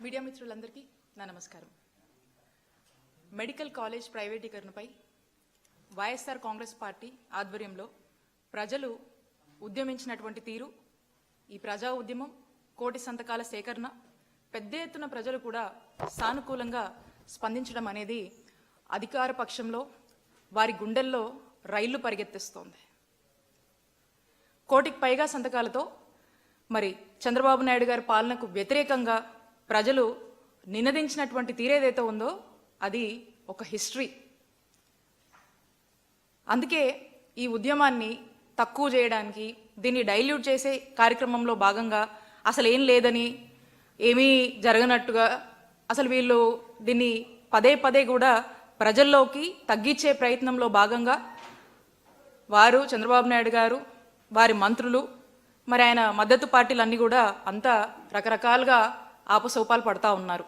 Media మిత్రులందరికీ నా నమస్కారం. మెడికల్ కాలేజ్ ప్రైవేటీకరణపై వైఎస్ఆర్ కాంగ్రెస్ పార్టీ ఆధ్వర్యంలో ప్రజలు ఉద్యమించినటువంటి తీరు, ఈ ప్రజా ఉద్యమం, కోటి సంతకాల సేకరణ, పెద్ద ఎత్తున ప్రజలు కూడా సానుకూలంగా స్పందించడం అనేది అధికార పక్షంలో వారి గుండెల్లో రైళ్లు పరిగెత్తిస్తోంది. కోటికి పైగా సంతకాలతో మరి చంద్రబాబు నాయుడు గారి పాలనకు వ్యతిరేకంగా ప్రజలు నినదించినటువంటి తీరేదైతే ఉందో అది ఒక హిస్టరీ. అందుకే ఈ ఉద్యమాన్ని తక్కువ చేయడానికి, దీన్ని డైల్యూట్ చేసే కార్యక్రమంలో భాగంగా అసలు ఏం లేదని, ఏమీ జరగనట్టుగా, అసలు వీళ్ళు దీన్ని పదే పదే కూడా ప్రజల్లోకి తగ్గించే ప్రయత్నంలో భాగంగా వారు, చంద్రబాబు నాయుడు గారు, వారి మంత్రులు, మరి ఆయన మద్దతు పార్టీలన్నీ కూడా అంతా రకరకాలుగా ఆపసోపాలు పడతా ఉన్నారు.